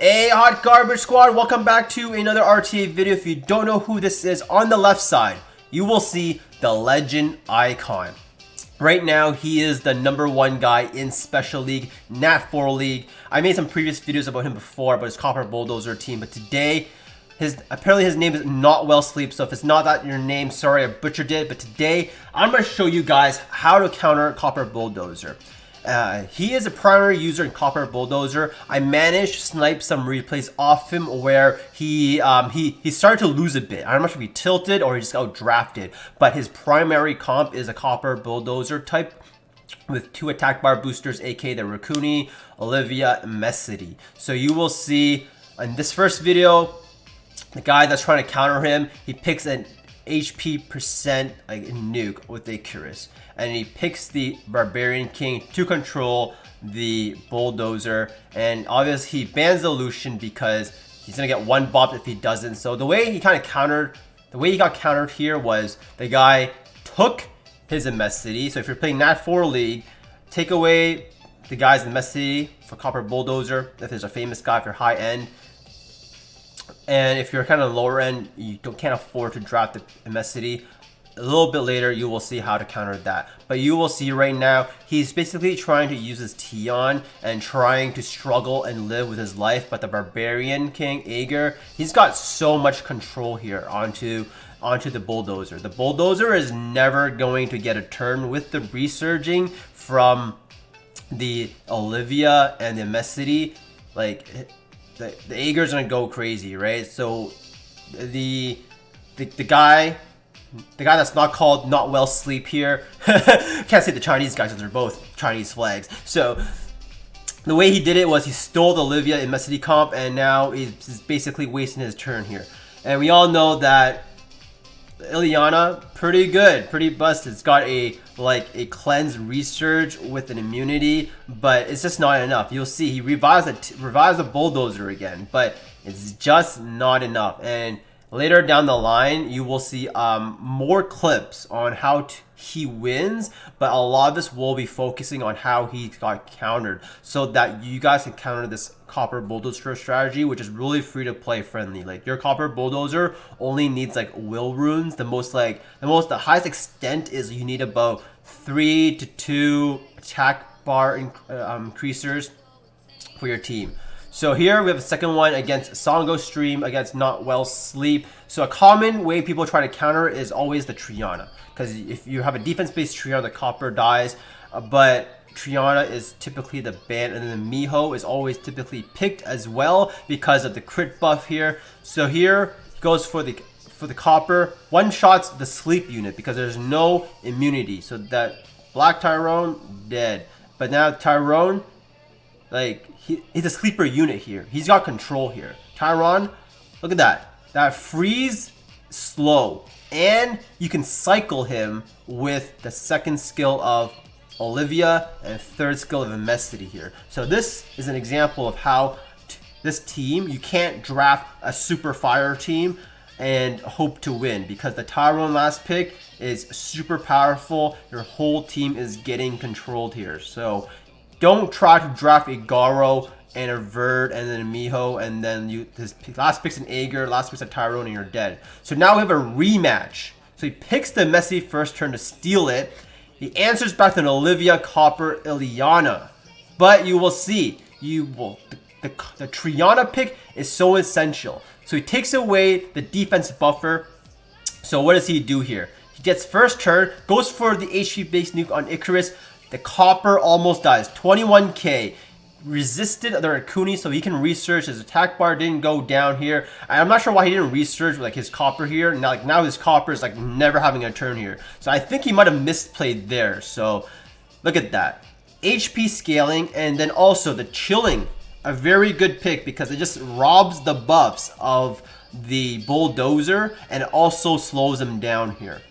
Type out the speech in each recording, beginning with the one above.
Hey, Hot Garbage Squad, welcome back to another RTA video. If you don't know who this is, on the left side, you will see the Legend Icon. Right now, he is the #1 guy in Special League, Nat 4 League. I made some previous videos about him before, about his Copper Bulldozer team, but today, apparently his name is Not Well Sleep, so if it's not that your name, sorry, I butchered it, but today, I'm going to show you guys how to counter Copper Bulldozer. He is a primary user in Copper Bulldozer. I managed to snipe some replays off him where he started to lose a bit. I'm not sure if he tilted or he just got drafted, but his primary comp is a Copper Bulldozer type with 2 attack bar boosters, aka the Rakuni, Olivia, and Messity. So you will see in this first video, the guy that's trying to counter him, he picks an HP percent like nuke with Icarus, and he picks the Barbarian King to control the Bulldozer, and obviously he bans the Lucian because he's gonna get 1 bop if he doesn't. So the way he got countered here was the guy took his Immensity. So if you're playing Nat 4 League, take away the guy's Immensity for Copper Bulldozer if there's a famous guy, if you're high end. And if you're kind of lower end, you can't afford to draft the Immensity. A little bit later, you will see how to counter that. But you will see right now, he's basically trying to use his Tion and trying to struggle and live with his life. But the Barbarian King, Aegir, he's got so much control here onto the Bulldozer. The Bulldozer is never going to get a turn with the resurging from the Olivia and the Immensity. Like, the Aegir's gonna go crazy, right? So the guy that's not called Not Well Sleep here, can't say the Chinese guys because they're both Chinese flags. So the way he did it was he stole the Olivia Immensity comp, and now he's basically wasting his turn here. And we all know that Ileana, pretty good, pretty busted. It's got a cleanse resurge with an immunity, but it's just not enough. You'll see he revives the Bulldozer again, but it's just not enough. And later down the line, you will see more clips on how he wins, but a lot of this will be focusing on how he got countered, so that you guys can counter this Copper Bulldozer strategy, which is really free to play friendly. Like, your Copper Bulldozer only needs like will runes. The highest extent is you need about 3 to 2 attack bar increasers for your team. So here we have a second one against Songo Stream against Not Well Sleep. So a common way people try to counter is always the Triana, because if you have a defense-based Triana, the Copper dies, but Triana is typically the ban, and then the Miho is always typically picked as well because of the crit buff here. So here he goes for the Copper, one-shots the sleep unit because there's no immunity. So that Black Tyrone dead, but now Tyrone, like, he's a sleeper unit here. He's got control here. Tyrone, look at that freeze slow, and you can cycle him with the second skill of Olivia and third skill of Immensity here. So this is an example of how this team, you can't draft a super fire team and hope to win, because the Tyrone last pick is super powerful. Your whole team is getting controlled here. So don't try to draft a Garo and a Verd and then a Miho, and then his last pick's an Aegir, last pick's a Tyrone, and you're dead. So now we have a rematch. So he picks the Messi first turn to steal it. He answers back to an Olivia, Copper, Ileana. But you will see, the Triana pick is so essential. So he takes away the defense buffer. So what does he do here? He gets first turn, goes for the HP based nuke on Icarus. The Copper almost dies, 21k. Resisted the Rakuni, so he can resurge. His attack bar didn't go down here. I'm not sure why he didn't resurge like his Copper here. Now his Copper is like never having a turn here. So I think he might have misplayed there. So look at that. HP scaling, and then also the chilling. A very good pick because it just robs the buffs of the Bulldozer and it also slows him down here.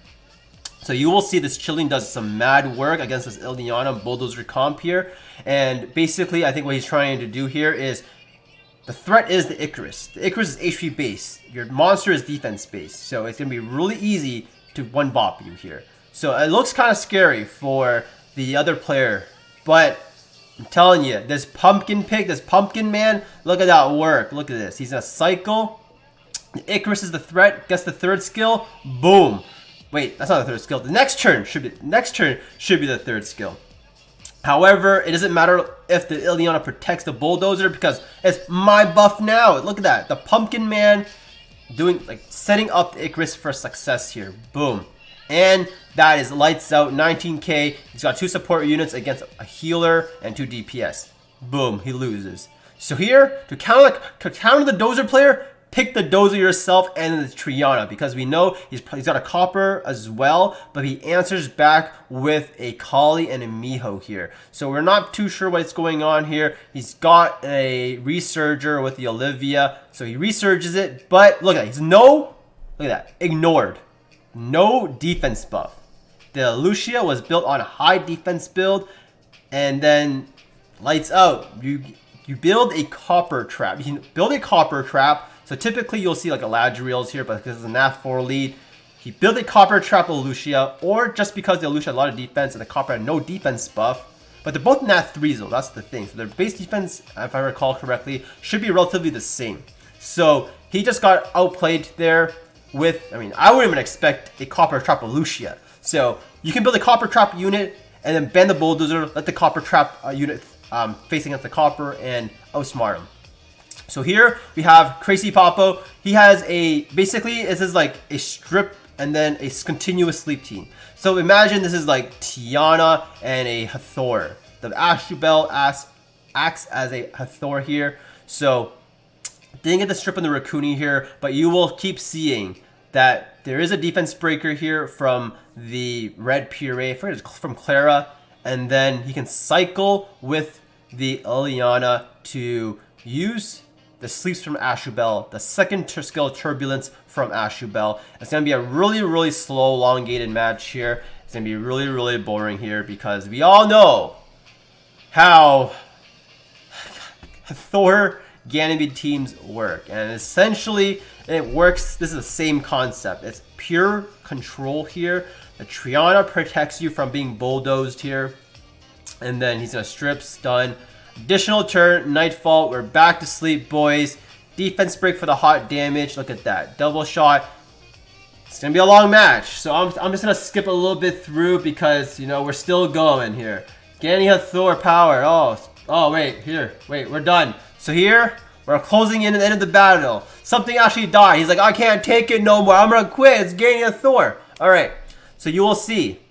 So you will see this chilling does some mad work against this Ileana Bulldozer comp here. And basically, I think what he's trying to do here is, the threat is the Icarus. The Icarus is HP based. Your monster is defense based. So it's going to be really easy to one bop you here. So it looks kind of scary for the other player. But I'm telling you, this pumpkin pig, this pumpkin man, look at that work. Look at this. He's gonna cycle. Icarus is the threat. Gets the third skill. Boom. Wait, that's not the third skill. The next turn should be the third skill. However, it doesn't matter if the Ileana protects the Bulldozer because it's my buff now. Look at that. The pumpkin man doing, like, setting up the Icarus for success here. Boom. And that is lights out. 19k. He's got 2 support units against a healer and 2 DPS. Boom. He loses. So here, to counter the Dozer player, pick the Dozer yourself and the Triana, because we know he's got a copper as well, but he answers back with a Kali and a Miho here. So we're not too sure what's going on here. He's got a Resurger with the Olivia, so he resurges it, but look at that. Look at that. Ignored. No defense buff. The Lucia was built on a high defense build, and then lights out. You build a copper trap. You can build a copper trap. So typically you'll see like Eladriel's here, but because it's a NAF 4 lead, he built a copper trap with Lucia, or just because the Lucia had a lot of defense and the copper had no defense buff. But they're both NAF 3s though, that's the thing. So their base defense, if I recall correctly, should be relatively the same. So he just got outplayed there with, I mean, I wouldn't even expect a copper trap with Lucia. So you can build a copper trap unit and then ban the Bulldozer, let the copper trap unit face against the copper and outsmart him. So here we have Crazy Papo. He has basically this is like a strip and then a continuous sleep team. So imagine this is like Tiana and a Hathor. The Ashubel acts as a Hathor here. So didn't get the strip on the Rakuni here, but you will keep seeing that there is a defense breaker here from the red puree, from Clara, and then he can cycle with the Ileana to use the sleeps from Ashubel, the second skill Turbulence from Ashubel. It's going to be a really, really slow, elongated match here. It's going to be really, really boring here because we all know how Thor Ganymede teams work. And essentially, it works. This is the same concept. It's pure control here. The Triana protects you from being bulldozed here. And then he's going to strip, stun. Additional turn, Nightfall, we're back to sleep, boys. Defense break for the hot damage. Look at that. Double shot. It's going to be a long match. So I'm just going to skip a little bit through because, you know, we're still going here. Gany Hathor power. Oh, wait. We're done. So here, we're closing in at the end of the battle. Something actually died. He's like, I can't take it no more. I'm going to quit. It's Gany Hathor. Alright. So you will see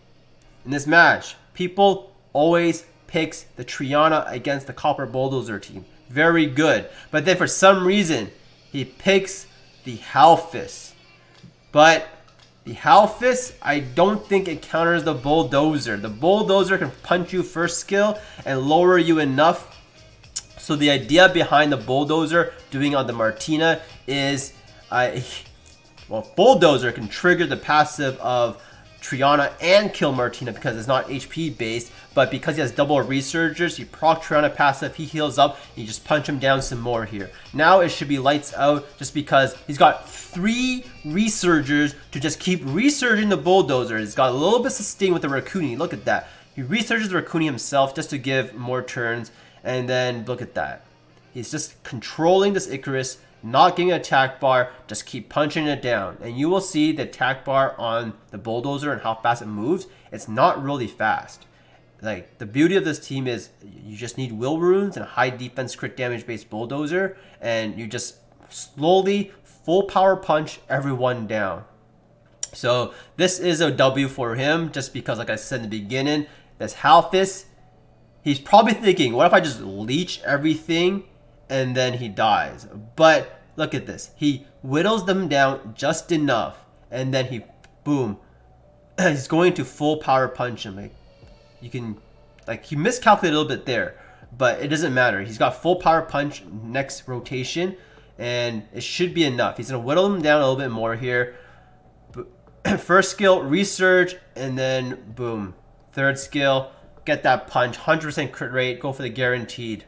in this match, people always picks the Triana against the Copper Bulldozer team. Very good. But then for some reason, he picks the Halfist. But the Halfist, I don't think it counters the Bulldozer. The Bulldozer can punch you first skill and lower you enough. So the idea behind the Bulldozer doing on the Martina is, Bulldozer can trigger the passive of Triana and kill Martina because it's not HP based, but because he has double resurgers, you proc Triana passive, he heals up, and you just punch him down some more here. Now it should be lights out just because he's got 3 resurgers to just keep resurging the Bulldozer. He's got a little bit of sustain with the Rakuni. Look at that. He resurges the Rakuni himself just to give more turns, and then look at that. He's just controlling this Icarus, not getting an attack bar, just keep punching it down. And you will see the attack bar on the Bulldozer and how fast it moves. It's not really fast. Like, the beauty of this team is you just need will runes and a high defense crit damage based Bulldozer, and you just slowly full power punch everyone down. So this is a W for him just because, like I said in the beginning, this Halfist, he's probably thinking, what if I just leech everything and then he dies? But look at this. He whittles them down just enough, and then he, boom, he's going to full power punch him. Like, you can, like, he miscalculated a little bit there, but it doesn't matter. He's got full power punch next rotation, and it should be enough. He's going to whittle them down a little bit more here. First skill, resurge, and then boom. Third skill, get that punch, 100% crit rate, go for the guaranteed.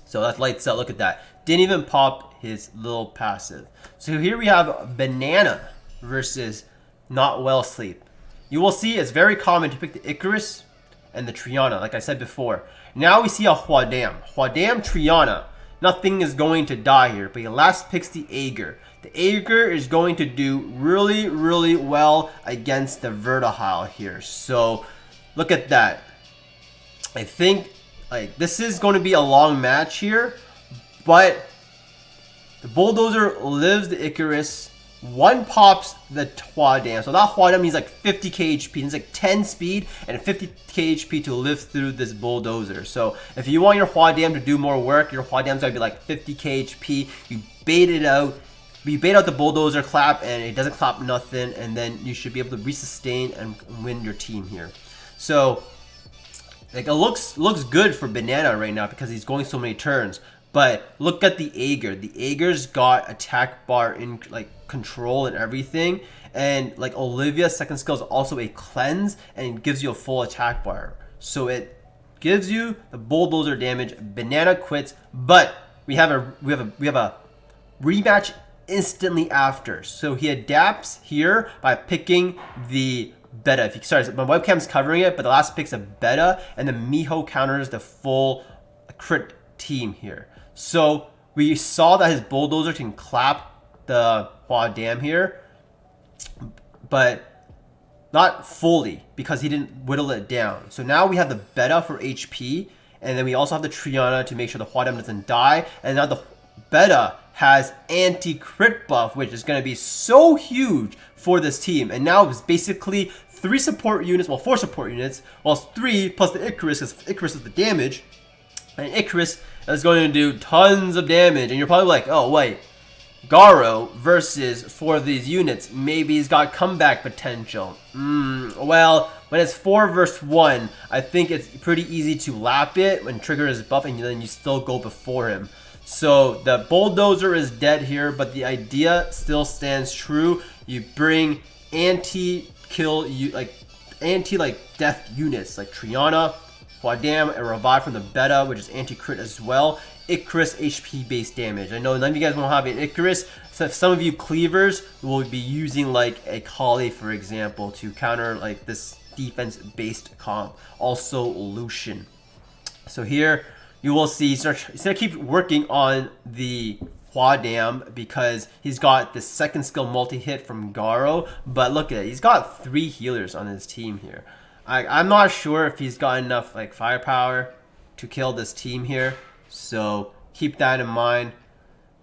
So that lights out, look at that. Didn't even pop his little passive. So here we have Banana versus Not Well Sleep. You will see it's very common to pick the Icarus and the Triana, like I said before. Now we see a Huadam Triana. Nothing is going to die here, but he last picks the Aegir. The Aegir is going to do really, really well against the Vertihile here. So look at that. I think like this is going to be a long match here, but the Bulldozer lives the Icarus. One pops the Huadam. So that Huadam needs like 50k HP. It's like 10 speed and 50k HP to live through this Bulldozer. So if you want your Huadam to do more work, your Huadam's gonna be like 50k HP. You bait it out. You bait out the Bulldozer clap and it doesn't clap nothing, and then you should be able to resustain and win your team here. So like it looks good for Banana right now because he's going so many turns. But look at the Aegir. The Aegir's got attack bar in like control and everything. And like Olivia's second skill is also a cleanse and it gives you a full attack bar. So it gives you the Bulldozer damage. Banana quits, but we have a rematch instantly after. So he adapts here by picking the beta. If you sorry, my webcam's covering it, but the last pick's a beta, and the Miho counters the full crit team here. So we saw that his Bulldozer can clap the Huadam here, but not fully because he didn't whittle it down. So now we have the beta for HP, and then we also have the Triana to make sure the Huadam doesn't die. And now the beta has anti-crit buff, which is going to be so huge for this team. And now it's basically 3 support units, well 4 support units, well 3 plus the Icarus, because Icarus is the damage. And Icarus is going to do tons of damage. And you're probably like, oh wait, Garo versus 4 of these units, maybe he's got comeback potential. Well, when it's 4 versus 1, I think it's pretty easy to lap it when trigger is buff and then you still go before him. So the Bulldozer is dead here, but the idea still stands true. You bring anti-kill, death units like Triana, Huadam, and Revive from the beta, which is anti-crit as well. Icarus HP based damage. I know none of you guys won't have an Icarus, so some of you cleavers will be using like a Kali, for example, to counter like this defense based comp. Also Lucian. So here you will see he's gonna keep working on the Huadam because he's got the second skill multi-hit from Garo, but look at it, he's got 3 healers on his team here. I'm not sure if he's got enough like firepower to kill this team here, so keep that in mind.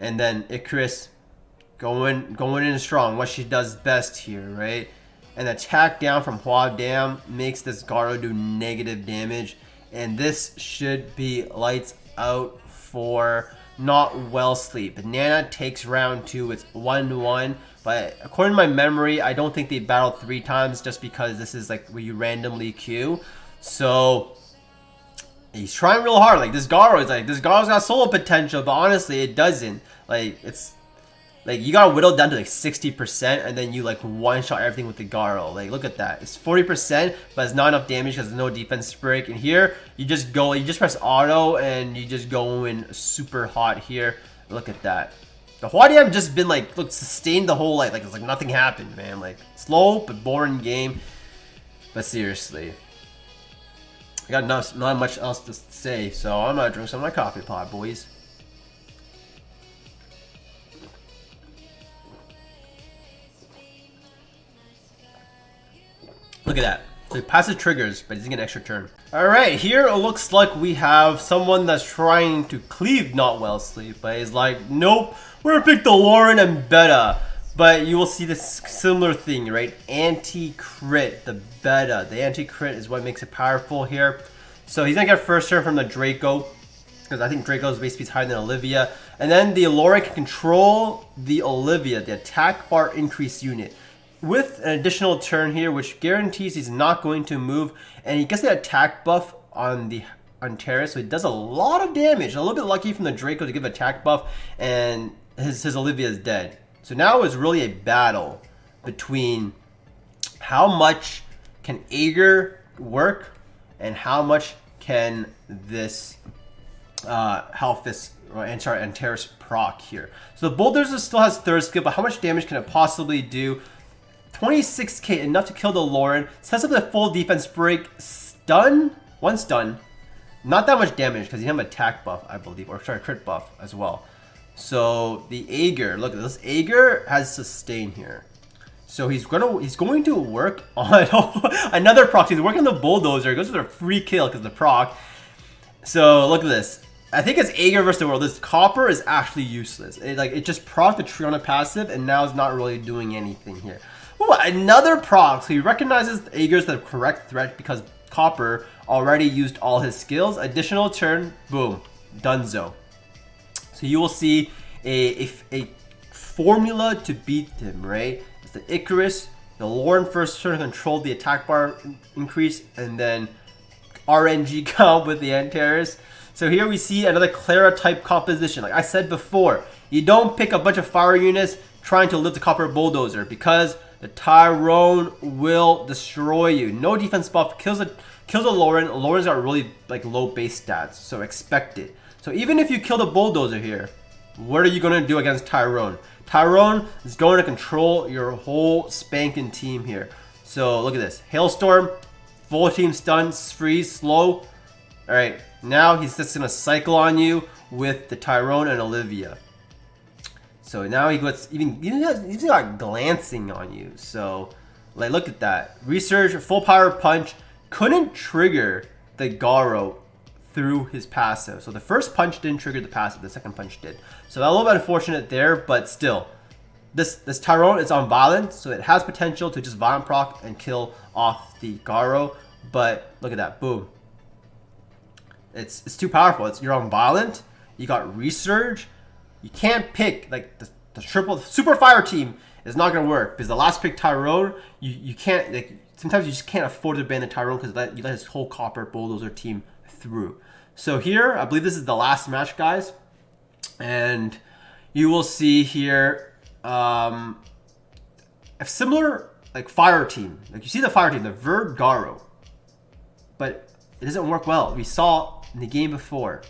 And then Icarus going in strong, what she does best here, right? An attack down from Huadam makes this Garo do negative damage, and this should be lights out for not well sleep. Banana takes round 2, it's 1-1. But according to my memory, I don't think they battled 3 times just because this is like where you randomly queue. So he's trying real hard. Like this Garo is like, this Garo's got solo potential, but honestly it doesn't. Like it's like you gotta whittle down to like 60% and then you like one-shot everything with the Garo. Like look at that. It's 40%, but it's not enough damage because there's no defense break. And here you just go, you just press auto and you just go in super hot here. Look at that. The Huadam just been like, look, sustained the whole like it's like nothing happened, man. Like slow but boring game. But seriously, I got not much else to say, so I'm gonna drink some of my coffee pot, boys. Look at that. So he passes triggers, but he doesn't get an extra turn. Alright, here it looks like we have someone that's trying to cleave not well sleep, but he's like, nope, we're gonna pick the Lauren and beta. But you will see this similar thing, right? Anti-crit, the beta. The anti-crit is what makes it powerful here. So he's gonna get first turn from the Draco, because I think Draco's base speed is higher than Olivia. And then the Lauren can control the Olivia, the attack bar increase unit, with an additional turn here, which guarantees he's not going to move, and he gets the attack buff on the Antares, so he does a lot of damage. A little bit lucky from the Draco to give attack buff, and his Olivia is dead. So now it's really a battle between how much can Aegir work and how much can this Halphis or Antares proc here. So the Bulldozer still has third skill, but how much damage can it possibly do? 26k, enough to kill the Lauren. Sets up the full defense break. Stun, 1 stun. Not that much damage because he has an attack buff, I believe, or sorry, crit buff as well. So the Aegir, look at this. Aegir has sustain here. So he's going to work on another proc. He's working on the Bulldozer. He goes for a free kill because of the proc. So look at this. I think it's Aegir versus the world. This copper is actually useless. It just proc the Triana passive, and now it's not really doing anything here. Ooh, another proc. So he recognizes the Aegir as the correct threat because copper already used all his skills. Additional turn, boom, donezo. So you will see a formula to beat him, right? It's the Icarus, the Lauren first turn controlled the attack bar increase, and then RNG count with the Antares. So here we see another Clara type composition. Like I said before, you don't pick a bunch of fire units trying to lift the copper Bulldozer because the Tyrone will destroy you. No defense buff, kills a Lauren. Lauren's got really like low base stats, so expect it. So even if you kill the Bulldozer here, what are you going to do against Tyrone? Tyrone is going to control your whole spanking team here. So look at this. Hailstorm, full team stun, freeze, slow. Alright, now he's just going to cycle on you with the Tyrone and Olivia. So now he gets he's got glancing on you. So like look at that. Resurge, full power punch, couldn't trigger the Garo through his passive. So the first punch didn't trigger the passive, the second punch did. So a little bit unfortunate there, but still. This Tyrone is on violent, so it has potential to just violent proc and kill off the Garo. But look at that, boom. It's too powerful. You're on violent, you got resurge. You can't pick like the triple super fire team is not gonna work because the last pick Tyrone, you can't like sometimes you just can't afford to ban the Tyrone because you let his whole copper Bulldozer team through. So here, I believe this is the last match, guys, and you will see here a similar like fire team. Like you see the fire team, the Verd Garo, but it doesn't work well. We saw in the game before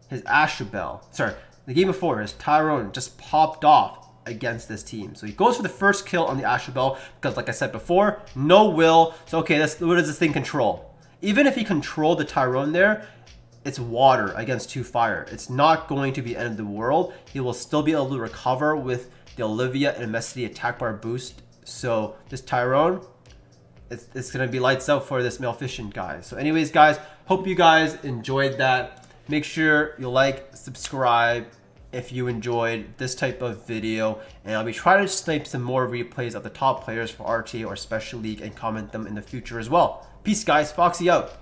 his Ashabel, sorry, the game before his Tyrone just popped off against this team. So he goes for the first kill on the Ashabel because, like I said before, no will. So okay, what does this thing control? Even if he controlled the Tyrone there, it's water against 2 fire. It's not going to be end of the world. He will still be able to recover with the Olivia and Messity attack bar boost. So this Tyrone, it's going to be lights out for this Maleficent guy. So anyways, guys, hope you guys enjoyed that. Make sure you like, subscribe if you enjoyed this type of video. And I'll be trying to snipe some more replays of the top players for RTA or Special League and comment them in the future as well. Peace, guys. Foxy out.